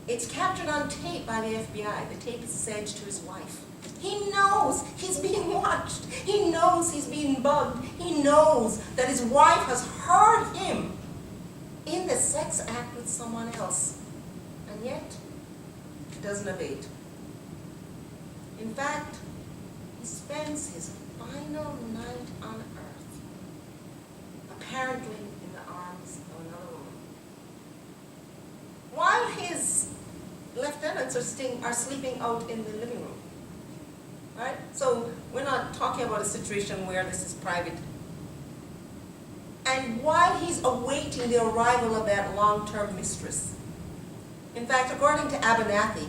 It's captured on tape by the FBI. The tape is sent to his wife. He knows he's being watched. He knows he's being bugged. He knows that his wife has heard him in the sex act with someone else. And yet, he doesn't abate. In fact, he spends his final night on earth, apparently in the arms of another woman. While his lieutenants are sleeping out in the living room. Right? So we're not talking about a situation where this is private. And while he's awaiting the arrival of that long-term mistress. In fact, according to Abernathy,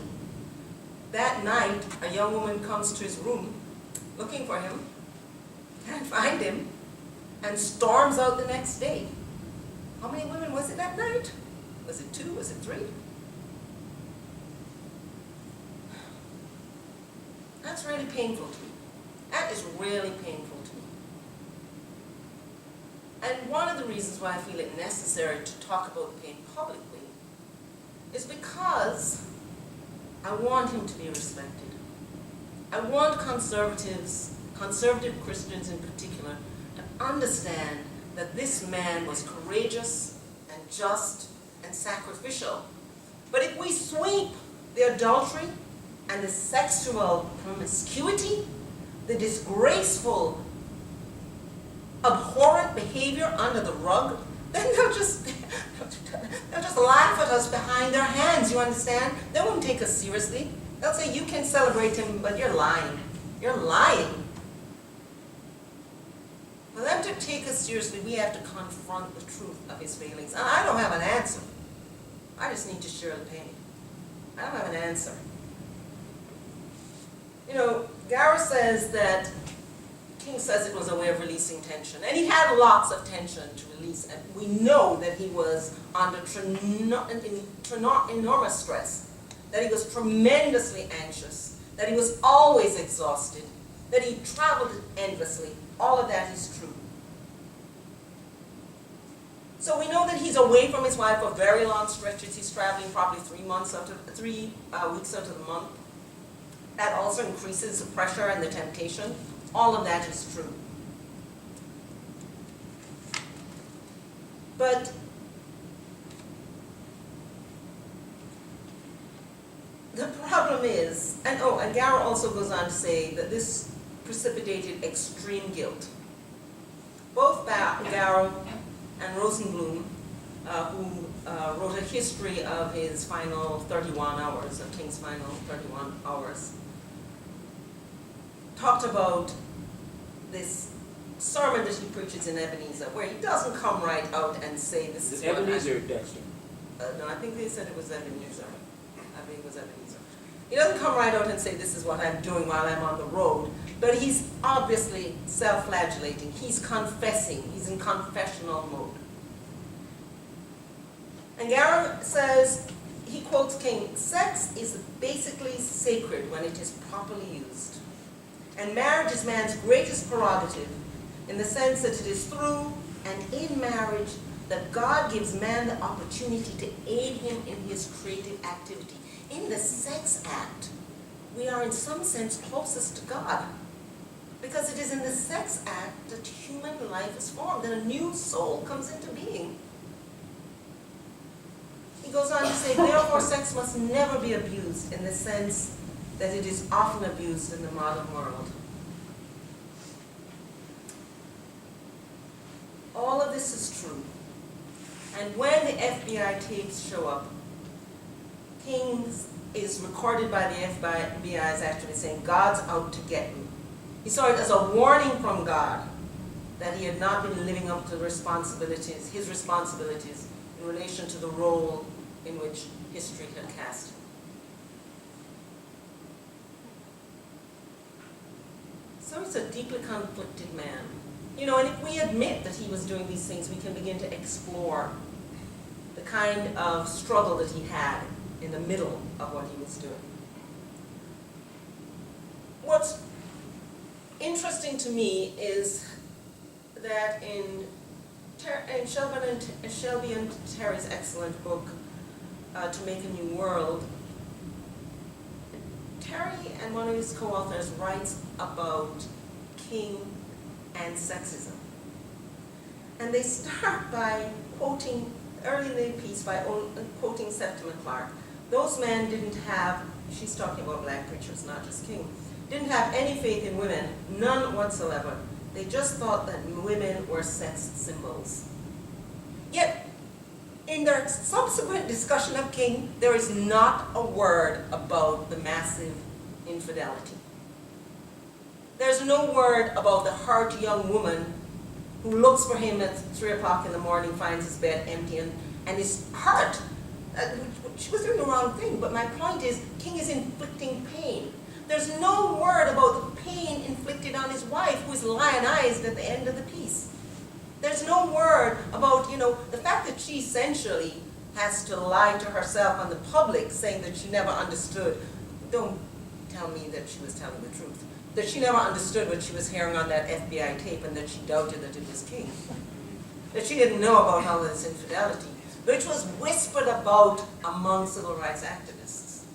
that night a young woman comes to his room looking for him, can't find him, and storms out the next day. How many women was it that night? Was it 2? Was it 3? That's really painful to me. That is really painful to me. And one of the reasons why I feel it necessary to talk about pain publicly is because I want him to be respected. I want conservative Christians in particular, to understand that this man was courageous and just and sacrificial. But if we sweep the adultery and the sexual promiscuity, the disgraceful, abhorrent behavior under the rug, then they'll just laugh at us behind their hands, you understand? They won't take us seriously. They'll say, you can celebrate him, but you're lying. You're lying. For them to take us seriously, we have to confront the truth of his failings. And I don't have an answer. I just need to share the pain. I don't have an answer. You know, Garrett says that King says it was a way of releasing tension. And he had lots of tension to release. And we know that he was under enormous stress, that he was tremendously anxious, that he was always exhausted, that he traveled endlessly. All of that is true. So we know that he's away from his wife for very long stretches. He's traveling probably 3 weeks out of the month. That also increases the pressure and the temptation. All of that is true. But the problem is, and Garrow also goes on to say that this precipitated extreme guilt. Both Garrow and Rosenblum, who wrote a history of his final 31 hours, of King's final 31 hours, talked about this sermon that he preaches in Ebenezer, where he doesn't come right out and say this is Ebenezer or Dexter? No, I think they said it was Ebenezer. I think it was Ebenezer. He doesn't come right out and say this is what I'm doing while I'm on the road, but he's obviously self-flagellating. He's confessing. He's in confessional mode. And Garrett says, he quotes King, "Sex is basically sacred when it is properly used. And marriage is man's greatest prerogative in the sense that it is through and in marriage that God gives man the opportunity to aid him in his creative activity." In the sex act, we are in some sense closest to God, because it is in the sex act that human life is formed and a new soul comes into being. He goes on to say, therefore sex must never be abused in the sense that it is often abused in the modern world. All of this is true. And when the FBI tapes show up, King is recorded by the FBI as actually saying, God's out to get me. He saw it as a warning from God that he had not been living up to his responsibilities in relation to the role in which history had cast him. So he's a deeply conflicted man. You know, and if we admit that he was doing these things, we can begin to explore the kind of struggle that he had in the middle of what he was doing. What's interesting to me is that in Shelby and Terry's excellent book, to Make a New World, Terry and one of his co-authors writes about King and sexism. And they start by quoting, early in the piece, by quoting Septima Clark. Those men didn't have, she's talking about black preachers, not just King, didn't have any faith in women, none whatsoever. They just thought that women were sex symbols. Yet, in their subsequent discussion of King, there is not a word about the massive infidelity. There's no word about the hurt young woman who looks for him at 3 o'clock in the morning, finds his bed empty, and is hurt. She was doing the wrong thing, but my point is, King is inflicting pain. There's no word about the pain inflicted on his wife, who is lionized at the end of the piece. There's no word about, the fact that she essentially has to lie to herself and the public, saying that she never understood. Don't tell me that she was telling the truth. That she never understood what she was hearing on that FBI tape, and that she doubted that it was King. That she didn't know about all this infidelity, which was whispered about among civil rights activists.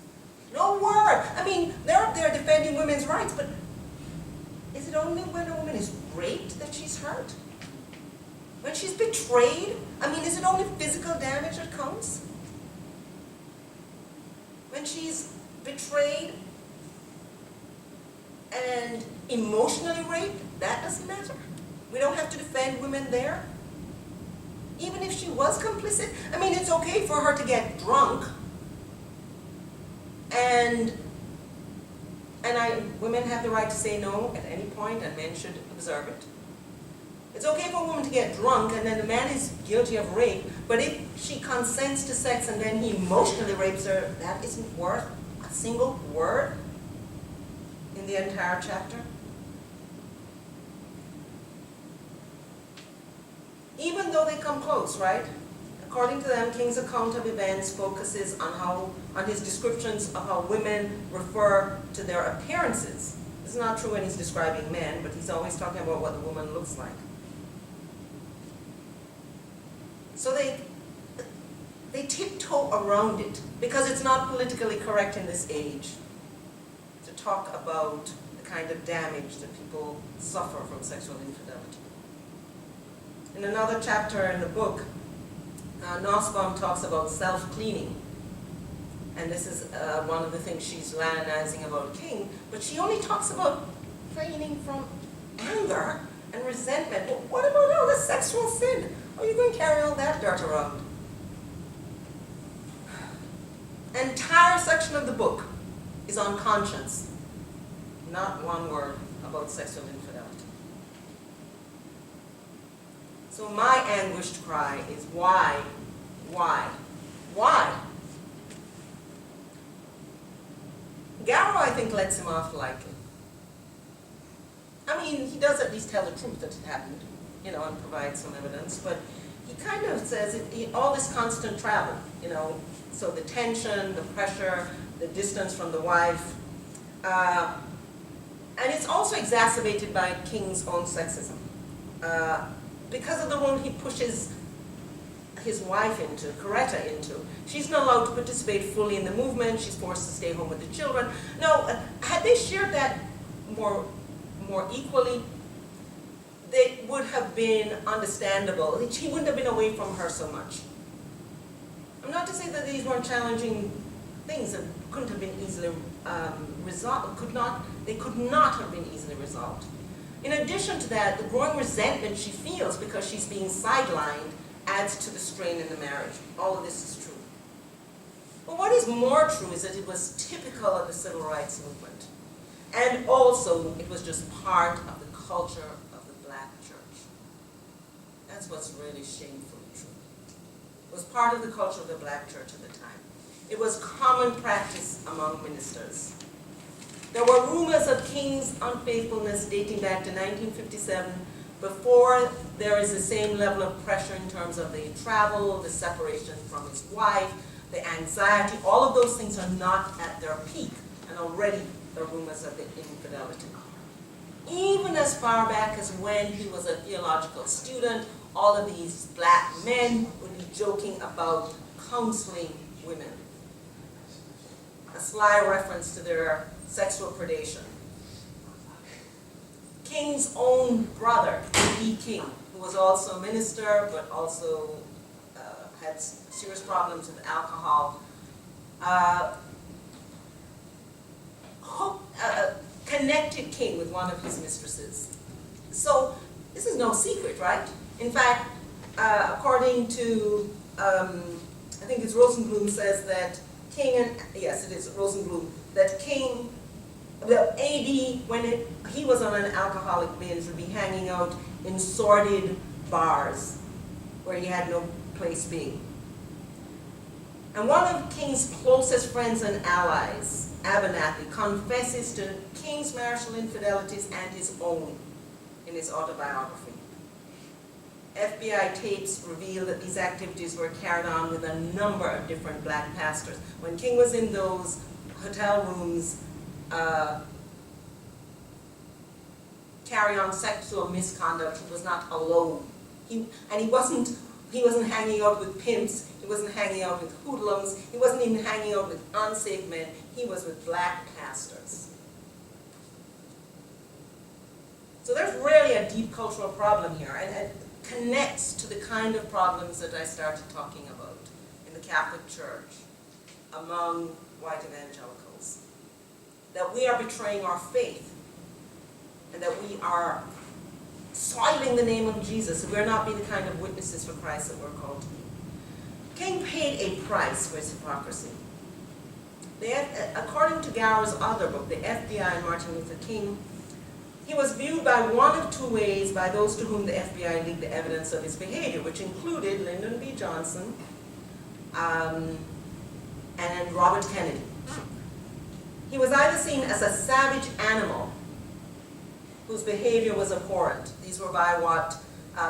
No word. I mean, they're up there defending women's rights, but is it only when a woman is raped that she's hurt? When she's betrayed? I mean, is it only physical damage that counts? When she's betrayed and emotionally raped, that doesn't matter? We don't have to defend women there? Even if she was complicit? I mean, it's okay for her to get drunk, and women have the right to say no at any point, and men should observe it. It's okay for a woman to get drunk, and then the man is guilty of rape, but if she consents to sex and then he emotionally rapes her, that isn't worth a single word in the entire chapter. Even though they come close, right? According to them, King's account of events focuses on his descriptions of how women refer to their appearances. This is not true when he's describing men, but he's always talking about what the woman looks like. So they tiptoe around it, because it's not politically correct in this age to talk about the kind of damage that people suffer from sexual infidelity. In another chapter in the book, Nussbaum talks about self-cleaning. And this is one of the things she's lionizing about King, but she only talks about cleaning from anger and resentment. But what about all the sexual sin? Are you going to carry all that dirt around? An entire section of the book is on conscience. Not one word about sexual infidelity. So my anguished cry is why? Why? Why? Garrow, I think, lets him off lightly. I mean, he does at least tell the truth that it happened, and provide some evidence, but he kind of says all this constant travel, so the tension, the pressure, the distance from the wife, and it's also exacerbated by King's own sexism. Because of the role he pushes his wife into, Coretta into. She's not allowed to participate fully in the movement. She's forced to stay home with the children. Now, had they shared that more equally, they would have been understandable. He wouldn't have been away from her so much. I'm not to say that these weren't challenging things that couldn't have been easily resolved. They could not have been easily resolved. In addition to that, the growing resentment she feels because she's being sidelined adds to the strain in the marriage. All of this is true. But what is more true is that it was typical of the civil rights movement. And also, it was just part of the culture of the black church. That's what's really shamefully true. It was part of the culture of the black church at the time. It was common practice among ministers. There were rumors of King's unfaithfulness dating back to 1957, before there is the same level of pressure in terms of the travel, the separation from his wife, the anxiety. All of those things are not at their peak, and already there are rumors of the infidelity. Even as far back as when he was a theological student, all of these black men would be joking about counseling women. A sly reference to their sexual predation. King's own brother, E. King, who was also a minister but also had serious problems with alcohol, connected King with one of his mistresses. So this is no secret, right? In fact, according to, I think it's Rosenblum says that King and, yes it is Rosenblum, that King, the AD, when he was on an alcoholic binge, would be hanging out in sordid bars where he had no place being. And one of King's closest friends and allies, Abernathy, confesses to King's marital infidelities and his own in his autobiography. FBI tapes reveal that these activities were carried on with a number of different black pastors. When King was in those hotel rooms, carry on sexual misconduct, he was not alone. He wasn't hanging out with pimps, he wasn't hanging out with hoodlums, he wasn't even hanging out with unsafe men, he was with black pastors. So there's really a deep cultural problem here, and it connects to the kind of problems that I started talking about in the Catholic Church among white evangelicals. That we are betraying our faith, and that we are soiling the name of Jesus. We're not being the kind of witnesses for Christ that we're called to be. King paid a price for his hypocrisy. According to Gower's other book, The FBI and Martin Luther King, he was viewed by one of two ways by those to whom the FBI leaked the evidence of his behavior, which included Lyndon B. Johnson and Robert Kennedy. He was either seen as a savage animal whose behavior was abhorrent. These were by what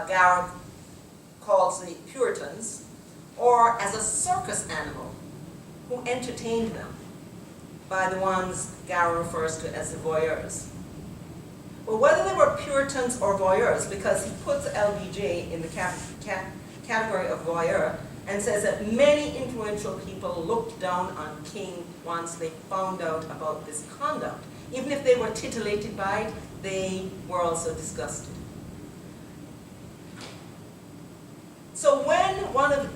Gower calls the Puritans, or as a circus animal who entertained them, by the ones Gower refers to as the voyeurs. Well, whether they were Puritans or voyeurs, because he puts LBJ in the category of voyeur, and says that many influential people looked down on King once they found out about this conduct. Even if they were titillated by it, they were also disgusted. So when one of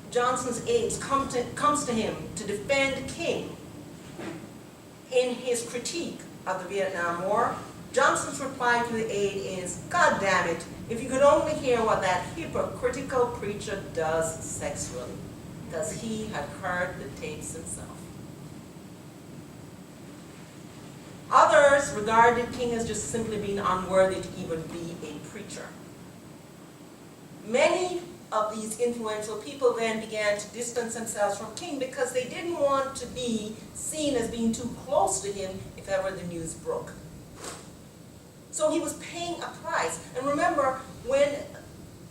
Johnson's aides comes to him to defend King in his critique of the Vietnam War, Johnson's reply to the aide is, "God damn it, if you could only hear what that hypocritical preacher does sexually," because he had heard the tapes himself. Others regarded King as just simply being unworthy to even be a preacher. Many of these influential people then began to distance themselves from King because they didn't want to be seen as being too close to him if ever the news broke. So he was paying a price. And remember, when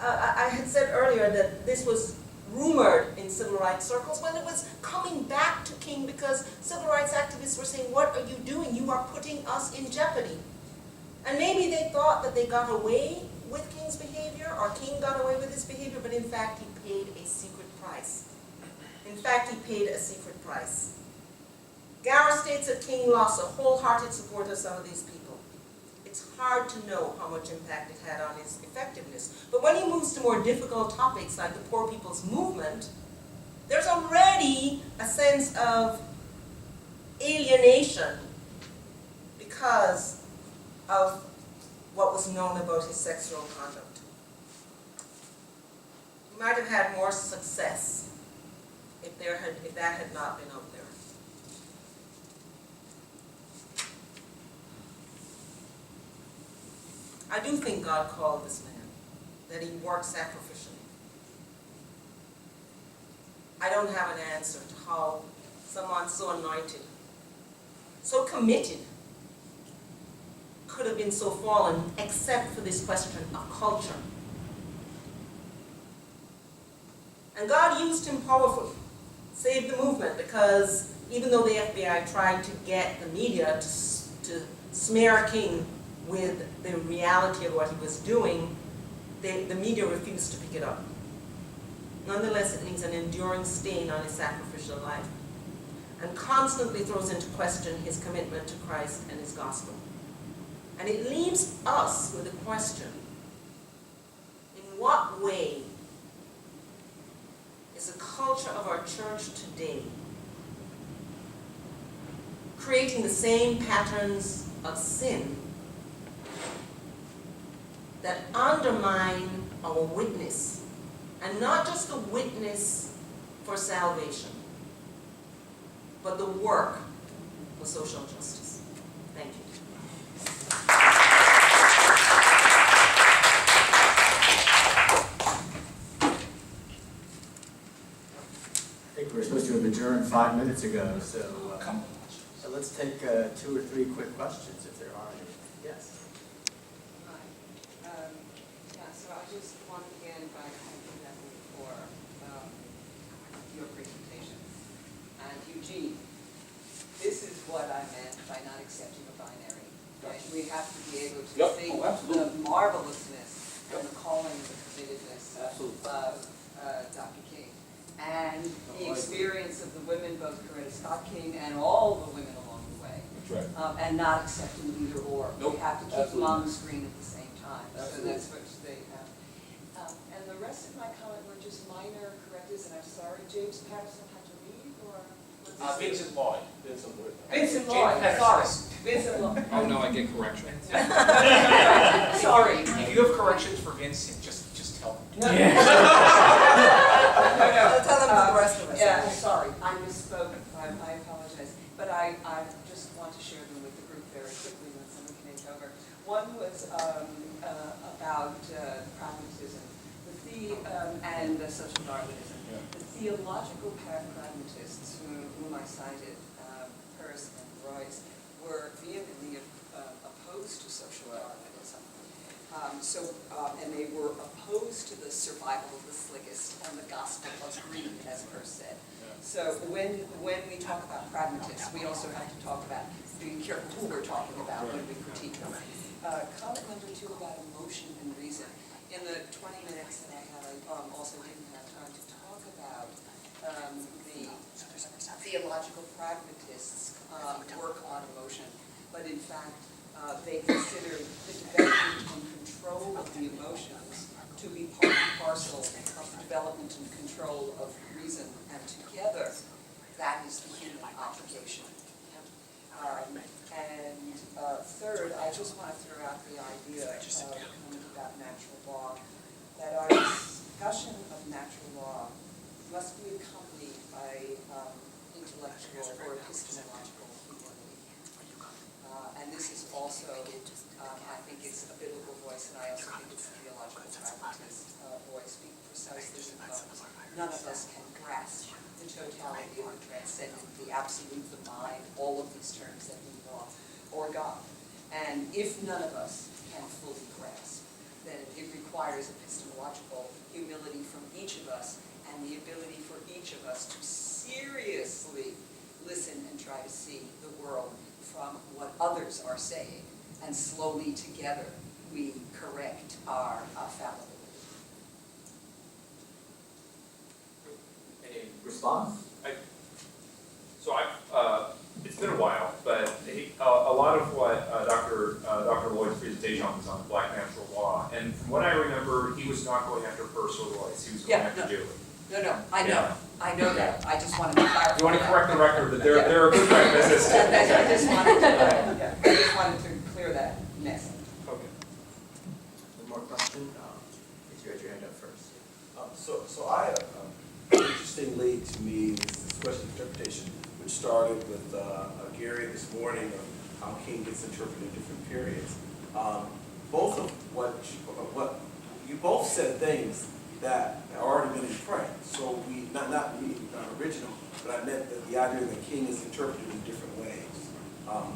I had said earlier that this was rumored in civil rights circles, well, it was coming back to King because civil rights activists were saying, "What are you doing? You are putting us in jeopardy." And maybe they thought that they got away with King's behavior, or King got away with his behavior, but in fact he paid a secret price. In fact, he paid a secret price. Gower states that King lost a wholehearted support of some of these people. It's hard to know how much impact it had on his effectiveness. But when he moves to more difficult topics like the poor people's movement, there's already a sense of alienation because of what was known about his sexual conduct. He might have had more success if that had not been out there. I do think God called this man, that he worked sacrificially. I don't have an answer to how someone so anointed, so committed, could have been so fallen, except for this question of culture. And God used him powerfully, saved the movement, because even though the FBI tried to get the media to smear King with the reality of what he was doing, the media refused to pick it up. Nonetheless, it leaves an enduring stain on his sacrificial life and constantly throws into question his commitment to Christ and his gospel. And it leaves us with a question: in what way is the culture of our church today creating the same patterns of sin that undermine our witness, and not just the witness for salvation, but the work for social justice? Thank you. I think we were supposed to have adjourned 5 minutes ago, so let's take 2 or 3 quick questions if there are any. Yes. Hi. So I just want to begin by thanking you for your presentation. And Eugene, this is what I meant by not accepting a binary. Right? We have to be able to see the marvelousness and the calling and the committedness of Dr. King. And the experience of the women, both Coretta Scott King and all the women along the way. That's right. And not accepting either or. Nope. We have to keep them on the screen at the same time. Absolutely. So that's what they have. And the rest of my comment were just minor correctives, and I'm sorry, James Patterson had to leave, or? Vincent Lloyd. Vincent Lloyd. Vincent James Lloyd, Patterson. sorry. Vincent Lloyd. Oh no, I get correction. Sorry. If you have corrections for Vincent, just tell him. No. Tell them to the rest of us. Yeah, sorry, I misspoke. I apologize. But I just want to share them with the group very quickly when someone can take over. One was about pragmatism, and social Darwinism. Yeah. The theological pragmatists whom I cited, Peirce and Royce, were vehemently opposed to social Darwinism. And they were opposed to the survival of the slickest and the gospel of greed, as Peirce said. So when we talk about pragmatists, we also have to talk about being careful who we're talking about when we critique them. Comment number 2 about emotion and reason. In the 20 minutes that I had, I also didn't have time to talk about the theological pragmatists' work on emotion, but in fact, they consider the development and control of the emotions to be part and parcel of the development and control of reason, and together, that is the human obligation. Third, I just want to throw out the idea of comment about natural law, that our discussion of natural law must be accompanied by intellectual or epistemological humility. And this is also, I think it's a biblical voice, and I also think it's a theological pragmatist voice, precisely because none of us can grasp the totality of the transcendent, the absolute, the mind, all of these terms that we know, or God. And if none of us can fully grasp, then it requires epistemological humility from each of us, and the ability for each of us to seriously listen and try to see the world from what others are saying, and slowly together we correct our fallibility. Any response? It's been a while, but a lot of what Dr. Lloyd's presentation was on black natural law, and from what I remember, he was not going after Peirce or Royce, he was going after Dewey. No, I know that. I just wanted to clarify. You want to correct the record that they're a good pragmatist. I just wanted to clear that mess. Okay. One more question? You had your hand up first. So I, interestingly to me, this question of interpretation, which started with Gary this morning of how King gets interpreted in different periods. Both of what you both said things that have already been in print. So we, not original, but I meant that the idea that King is interpreted in different ways.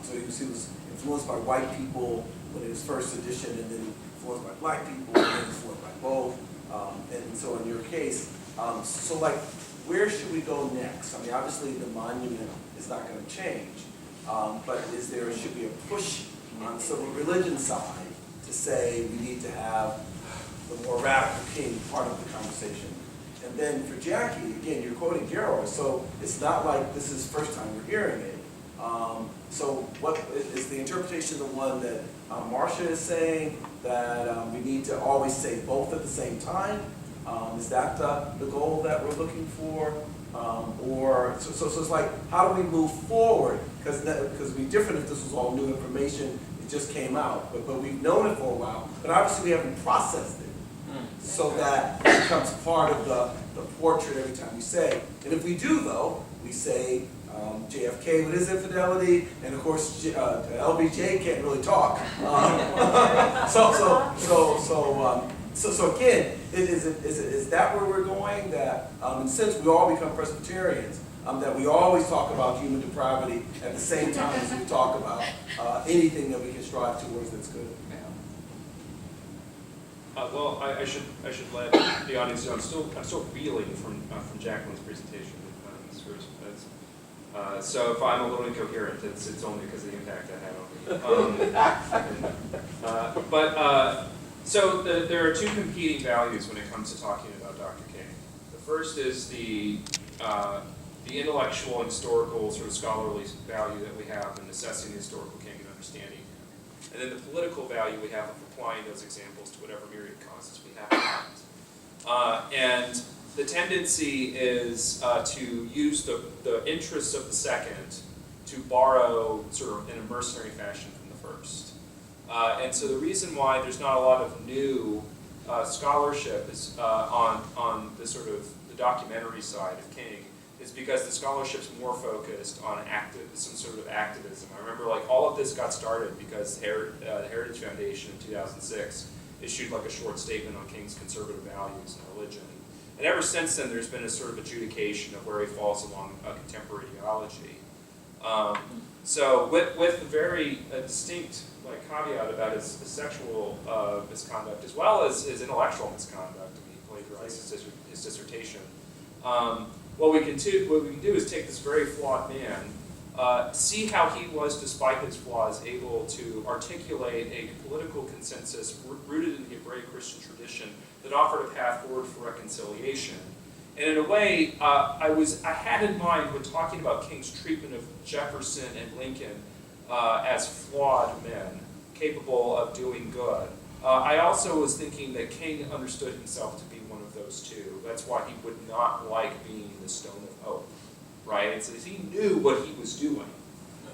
So he was influenced by white people when it was first edition, and then influenced by black people, and then influenced by both. And so in your case, so like, where should we go next? I mean, obviously the monument is not going to change, but should be a push on the civil religion side to say we need to have the more radical King part of the conversation, And then for Jackie, again, you're quoting Geroy, so it's not like this is the first time we're hearing it. So what is the interpretation the one that Marcia is saying, that we need to always say both at the same time? Is that the goal that we're looking for? So it's like, how do we move forward? Because it'd be different if this was all new information, it just came out, but we've known it for a while, but obviously we haven't processed it. So that it becomes part of the portrait every time we say. And if we do though, we say JFK with his infidelity, and of course LBJ can't really talk. So again, is that where we're going? That and since we all become Presbyterians, that we always talk about human depravity at the same time as we talk about anything that we can strive towards that's good. Well, I should let the audience know I'm still reeling from Jacqueline's presentation. So if I'm a little incoherent, it's only because of the impact I had on me. So there are two competing values when it comes to talking about Dr. King. The first is the intellectual and historical sort of scholarly value that we have in assessing the historical King and understanding him. And then the political value we have of applying those examples to whatever myriad causes we have. And the tendency is to use the interests of the second to borrow sort of in a mercenary fashion from the first. And so the reason why there's not a lot of new scholarship is on the sort of the documentary side of King is because the scholarship's more focused on some sort of activism. I remember like all of this got started because the Heritage Foundation in 2006 issued like a short statement on King's conservative values and religion. And ever since then, there's been a sort of adjudication of where he falls along contemporary ideology. So with the very distinct like caveat about his sexual misconduct as well as his intellectual misconduct, he plagiarized his dissertation. What we can do is take this very flawed man, see how he was, despite his flaws, able to articulate a political consensus rooted in the Hebraic Christian tradition that offered a path forward for reconciliation. And in a way, I had in mind when talking about King's treatment of Jefferson and Lincoln as flawed men, capable of doing good. I also was thinking that King understood himself to be one of those two. That's why he would not like being the stone of hope, right? And so he knew what he was doing.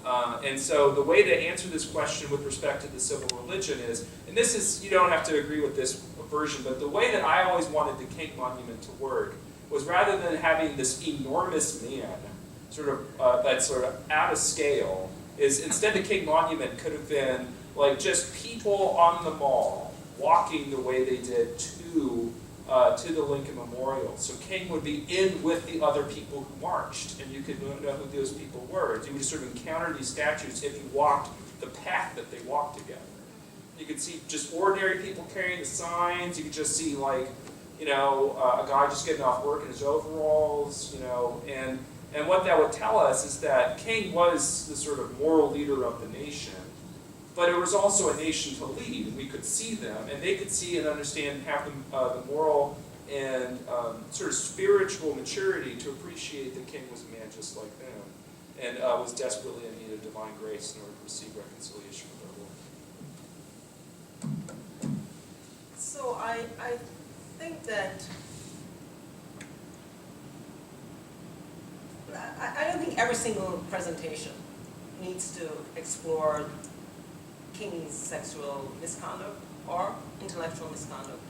And so the way to answer this question with respect to the civil religion is, and this is, you don't have to agree with this version, but the way that I always wanted the King Monument to work was rather than having this enormous man, that's sort of out of scale, is instead the King Monument could have been like just people on the mall walking the way they did to the Lincoln Memorial. So King would be in with the other people who marched, and you could know who those people were. You would sort of encounter these statues if you walked the path that they walked together. You could see just ordinary people carrying the signs. You could just see like, a guy just getting off work in his overalls, and what that would tell us is that King was the sort of moral leader of the nation, but it was also a nation to lead, and we could see them, and they could see and understand and have the moral and sort of spiritual maturity to appreciate that King was a man just like them, and was desperately in need of divine grace in order to receive reconciliation with our Lord. So I think that I don't think every single presentation needs to explore King's sexual misconduct or intellectual misconduct.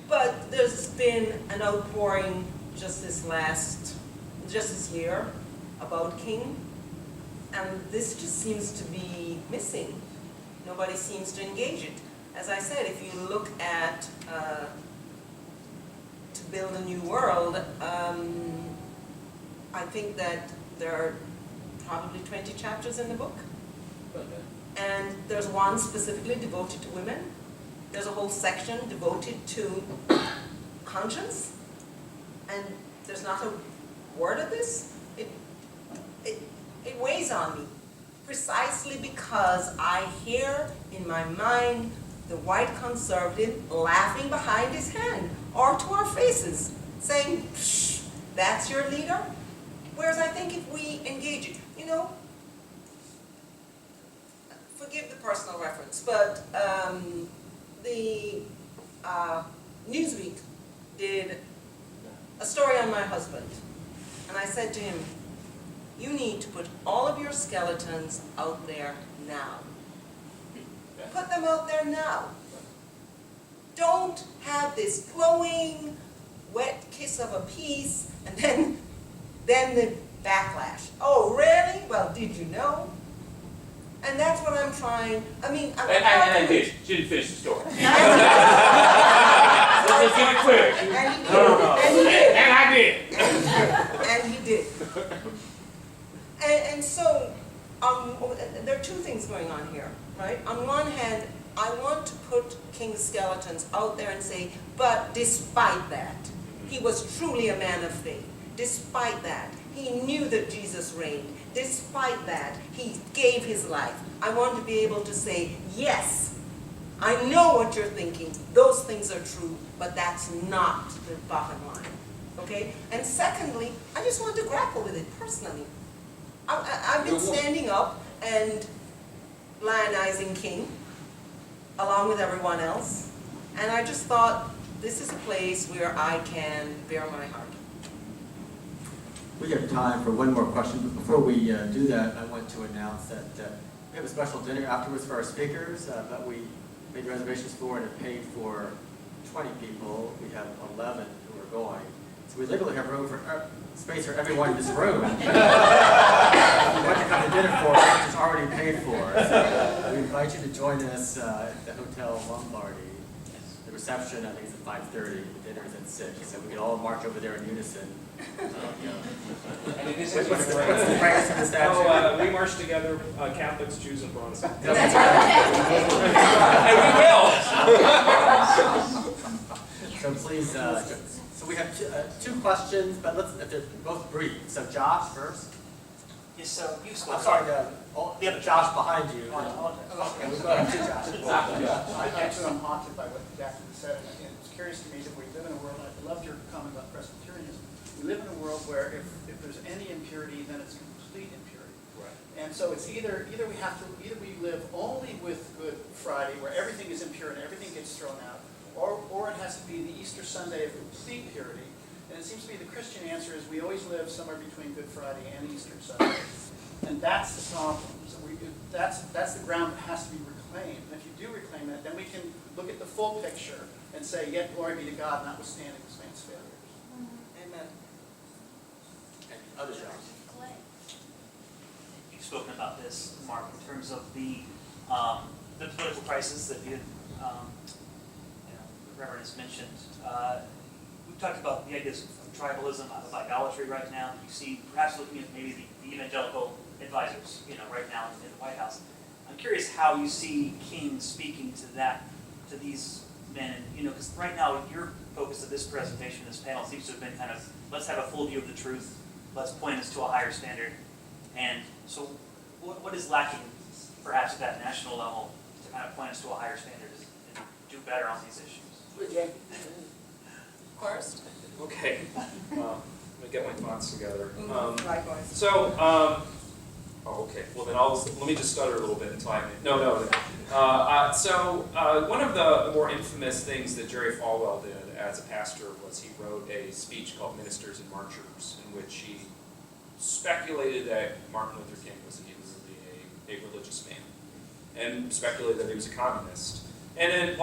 But there's been an outpouring just this year about King, and this just seems to be missing. Nobody seems to engage it. As I said, if you look at To Build a New World, I think that there are probably 20 chapters in the book. And there's one specifically devoted to women. There's a whole section devoted to conscience. And there's not a word of this. It weighs on me, precisely because I hear in my mind the white conservative laughing behind his hand. or to our faces, saying, "Psh, that's your leader?" Whereas I think if we engage it, you know, forgive the personal reference, but the Newsweek did a story on my husband. And I said to him, you need to put all of your skeletons out there now. Put them out there now. Don't have this glowing, wet kiss of a peace, and then the backlash. Oh, really? Well, did you know? And that's what I'm trying, I mean, I'm And she didn't finish the story. Let's just get it clear. And he did. No. And he did. And I did. And he did. And so, there are two things going on here, right? On one hand, I want to put King's skeletons out there and say, but despite that, he was truly a man of faith. Despite that, he knew that Jesus reigned. Despite that, he gave his life. I want to be able to say, yes, I know what you're thinking. Those things are true, but that's not the bottom line. Okay? And secondly, I just want to grapple with it personally. I've been standing up and lionizing King, along with everyone else, and I just thought, this is a place where I can bare my heart. We have time for one more question, but before we do that, I want to announce that we have a special dinner afterwards for our speakers that we made reservations for and have paid for 20 people. We have 11 who are going. So we literally have room for space for everyone in this room. If you want to come to dinner for us, which is already paid for. So we invite you to join us at the Hotel Lombardy. The reception, I think, is at 5:30. The dinner is at 6. So we can all march over there in unison. And it isn't What's the practice of the statute? We march together, Catholics, Jews, and Protestants. That's right. And we will. So please, so we have two questions, but if they're both brief. So Josh first. Yes, so you spoke. I'm sorry, Josh behind you. Okay. We'll go ahead to Josh. I'm actually haunted by what Catherine said, and it's curious to me that we live in a world, and I loved your comment about Presbyterianism. We live in a world where if there's any impurity, then it's complete impurity. Right. And so it's either we live only with Good Friday, where everything is impure and everything gets thrown out, or it has to be the Easter Sunday of complete purity. And it seems to me the Christian answer is we always live somewhere between Good Friday and Easter Sunday. And that's the problem. So that's the ground that has to be reclaimed. And if you do reclaim that, then we can look at the full picture and say, yet glory be to God, notwithstanding this man's failures. Amen. And other Josh. You've spoken about this, Mark, in terms of the political crisis that you the Reverend has mentioned. We've talked about the ideas of tribalism, of idolatry right now. You see, perhaps looking at maybe the evangelical advisors, right now in the White House. I'm curious how you see King speaking to these men, and because right now your focus of this presentation, this panel, seems to have been kind of let's have a full view of the truth, let's point us to a higher standard, and so what is lacking, perhaps at that national level, to kind of point us to a higher standard and do better on these issues? First. Okay. Let me get my thoughts together. Likewise. So, okay. Well, then let me just stutter a little bit until I. No. So one of the more infamous things that Jerry Falwell did as a pastor was he wrote a speech called "Ministers and Marchers," in which he speculated that Martin Luther King was a religious man, and speculated that he was a communist, and then